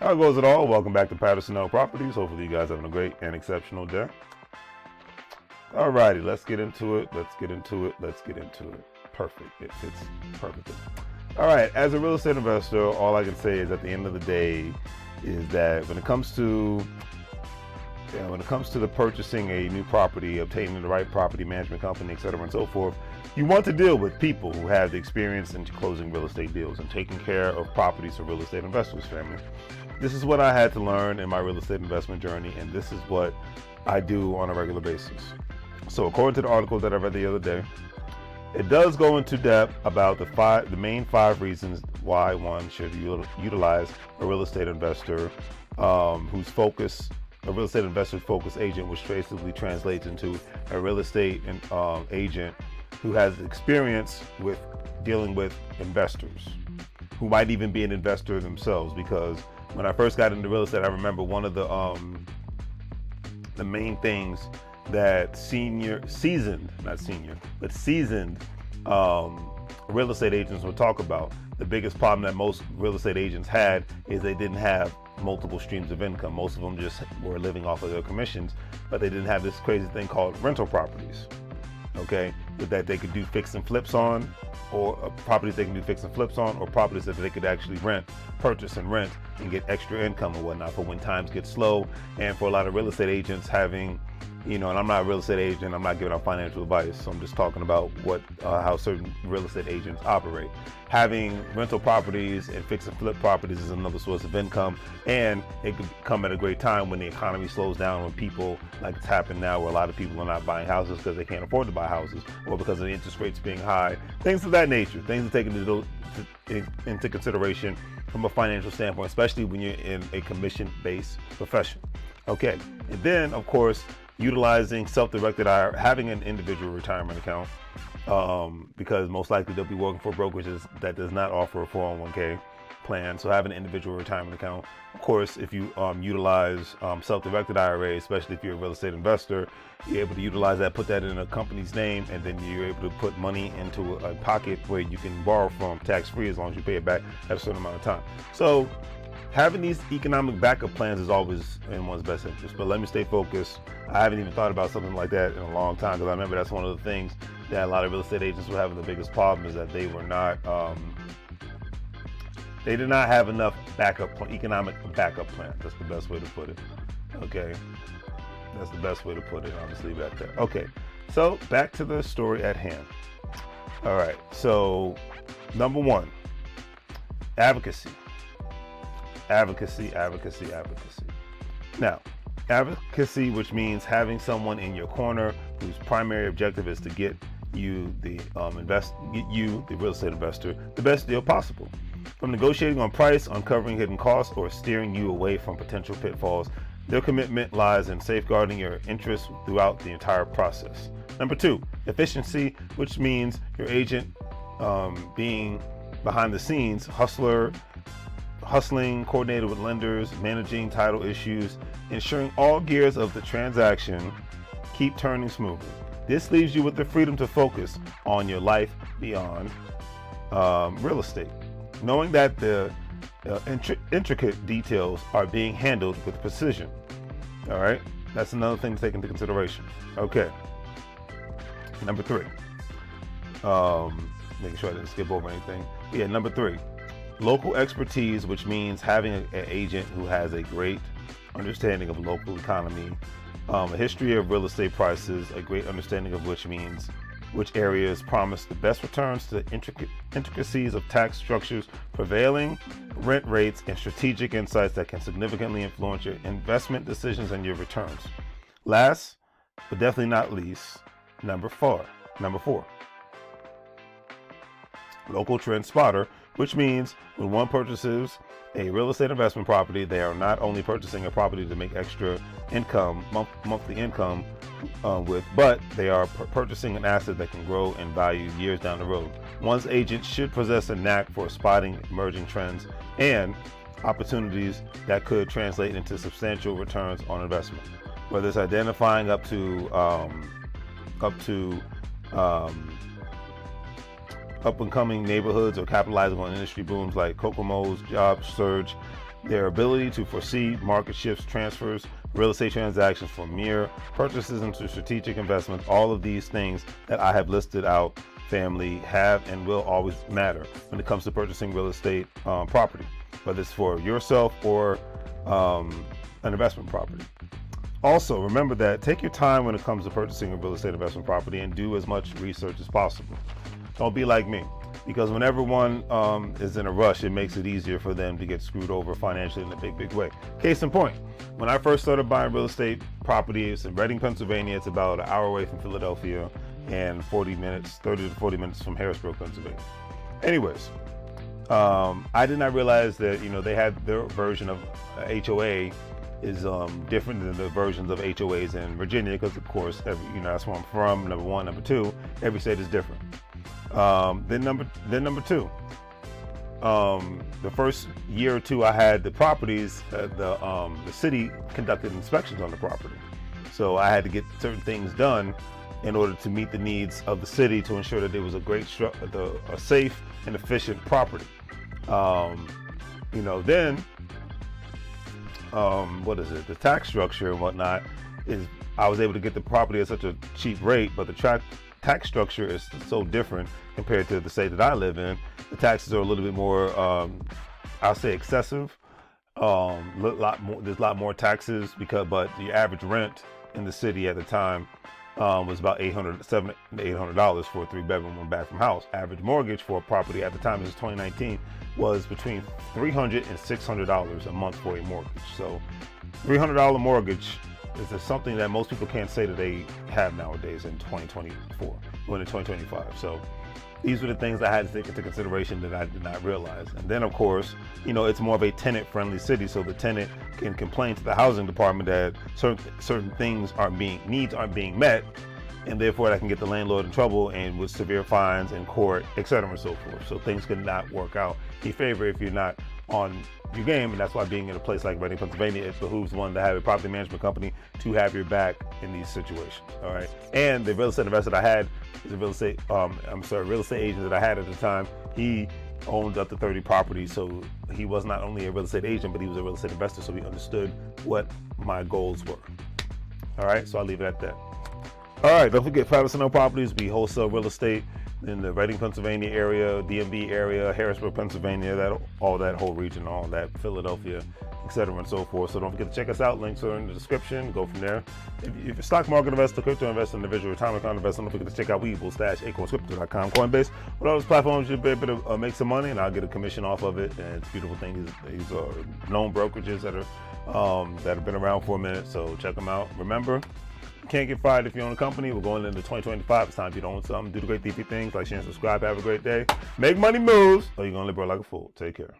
How goes it all? Welcome back to Patterson Properties. Hopefully you guys having a great and exceptional day. Alrighty, let's get into it. Perfect. It fits perfectly. All right, as a real estate investor, all I can say is at the end of the day is that when it comes to the purchasing a new property, obtaining the right property management company, etc., and so forth, you want to deal with people who have the experience in closing real estate deals and taking care of properties for real estate investors, family. This is what I had to learn in my real estate investment journey, and this is what I do on a regular basis. So according to the article that I read the other day, it does go into depth about the main 5 reasons why one should utilize a real estate investor whose focus, a real estate investor focused agent, which basically translates into a real estate agent who has experience with dealing with investors, who might even be an investor themselves. Because when I first got into real estate, I remember one of the main things that seasoned real estate agents would talk about. The biggest problem that most real estate agents had is they didn't have multiple streams of income. Most of them just were living off of their commissions, but they didn't have this crazy thing called rental properties. Okay, that they could do fix and flips on, or properties they can do fix and flips on, or properties that they could actually purchase and rent and get extra income and whatnot for when times get slow. And for a lot of real estate agents having, and I'm not a real estate agent, I'm not giving out financial advice, so I'm just talking about how certain real estate agents operate. Having rental properties and fix and flip properties is another source of income, and it could come at a great time when the economy slows down, when people, like it's happened now, where a lot of people are not buying houses because they can't afford to buy houses, or because of the interest rates being high, things of that nature, things to take into consideration from a financial standpoint, especially when you're in a commission-based profession. Okay, and then of course, utilizing self-directed IRA, having an individual retirement account, because most likely they'll be working for brokerages that does not offer a 401k plan. So having an individual retirement account. Of course, if you utilize self-directed IRA, especially if you're a real estate investor, you're able to utilize that, put that in a company's name, and then you're able to put money into a pocket where you can borrow from tax-free as long as you pay it back at a certain amount of time. So having these economic backup plans is always in one's best interest. But let me stay focused. I haven't even thought about something like that in a long time, because I remember that's one of the things that a lot of real estate agents were having the biggest problem, is that they were not, they did not have enough economic backup plans. That's the best way to put it. Okay, that's the best way to put it. I'll just leave it at that. Okay, so back to the story at hand. All right, so number 1, advocacy. Advocacy. Now, advocacy, which means having someone in your corner whose primary objective is to get you, the real estate investor, the best deal possible. From negotiating on price, uncovering hidden costs, or steering you away from potential pitfalls, their commitment lies in safeguarding your interests throughout the entire process. Number 2, efficiency, which means your agent being behind the scenes, hustling, coordinated with lenders, managing title issues, ensuring all gears of the transaction keep turning smoothly. This leaves you with the freedom to focus on your life beyond real estate, knowing that the intricate details are being handled with precision. All right, that's another thing to take into consideration. Okay, number 3, making sure I didn't skip over anything. Yeah, number 3, local expertise, which means having an agent who has a great understanding of local economy, a history of real estate prices, a great understanding of which areas promise the best returns, to the intricacies of tax structures, prevailing rent rates, and strategic insights that can significantly influence your investment decisions and your returns. Last, but definitely not least, number 4, local trend spotter, which means when one purchases a real estate investment property, they are not only purchasing a property to make extra income, monthly income but they are purchasing an asset that can grow in value years down the road. One's agent should possess a knack for spotting emerging trends and opportunities that could translate into substantial returns on investment. Whether it's identifying up and coming neighborhoods, or capitalizing on industry booms like Kokomo's job surge, Their ability to foresee market shifts, transfers, real estate transactions from mere purchases into strategic investments, all of these things that I have listed out, family, have and will always matter when it comes to purchasing real estate property, whether it's for yourself or an investment property. Also, remember that take your time when it comes to purchasing a real estate investment property and do as much research as possible. Don't be like me, because whenever one is in a rush, it makes it easier for them to get screwed over financially in a big way. Case in point, when I first started buying real estate properties in Reading, Pennsylvania, it's about an hour away from Philadelphia and 30 to 40 minutes from Harrisburg, Pennsylvania. Anyways, I did not realize that, they had their version of HOA is different than the versions of HOAs in Virginia, because of course, that's where I'm from, number one. Number two, every state is different. Then number two, the first year or two I had the properties, the city conducted inspections on the property. So I had to get certain things done in order to meet the needs of the city to ensure that there was a safe and efficient property. Then the tax structure and whatnot is, I was able to get the property at such a cheap rate, but the tax structure is so different compared to the state that I live in. The taxes are a little bit more, I'll say, excessive. There's a lot more taxes but the average rent in the city at the time was about $700 to $800 for a 3-bedroom, 1-bathroom house. Average mortgage for a property at the time, this is 2019, was between $300 and $600 a month for a mortgage. So $300 mortgage is something that most people can't say that they have nowadays in 2024, when in 2025. So these were the things I had to take into consideration that I did not realize. And then, of course, it's more of a tenant-friendly city, so the tenant can complain to the housing department that certain needs aren't being met, and therefore that can get the landlord in trouble and with severe fines in court, etc. and so forth. So things could not work out in favor if you're not on your game, and that's why being in a place like Reading, Pennsylvania, it behooves one to have a property management company to have your back in these situations. All right. And the real estate investor that I had is a real estate agent that I had at the time. He owned up to 30 properties, so he was not only a real estate agent, but he was a real estate investor, so he understood what my goals were. All right, so I'll leave it at that. All right, don't forget, Patterson Properties. We wholesale real estate in the Reading, Pennsylvania area, DMV area, Harrisburg, Pennsylvania, all that whole region, all that, Philadelphia, etc. and so forth. So don't forget to check us out. Links are in the description. Go from there. If you're a stock market investor, crypto investor, individual retirement account investor, don't forget to check out WEBULL-acornscrypto.com, Coinbase. With all those platforms, you'll be able to make some money, and I'll get a commission off of it. And it's a beautiful thing. These are known brokerages that have been around for a minute. So check them out. Remember, can't get fired if you own a company. We're going into 2025. It's time for you to own something. Do the great DP things, like, share, and subscribe. Have a great day. Make money moves, or you're going to live like a fool. Take care.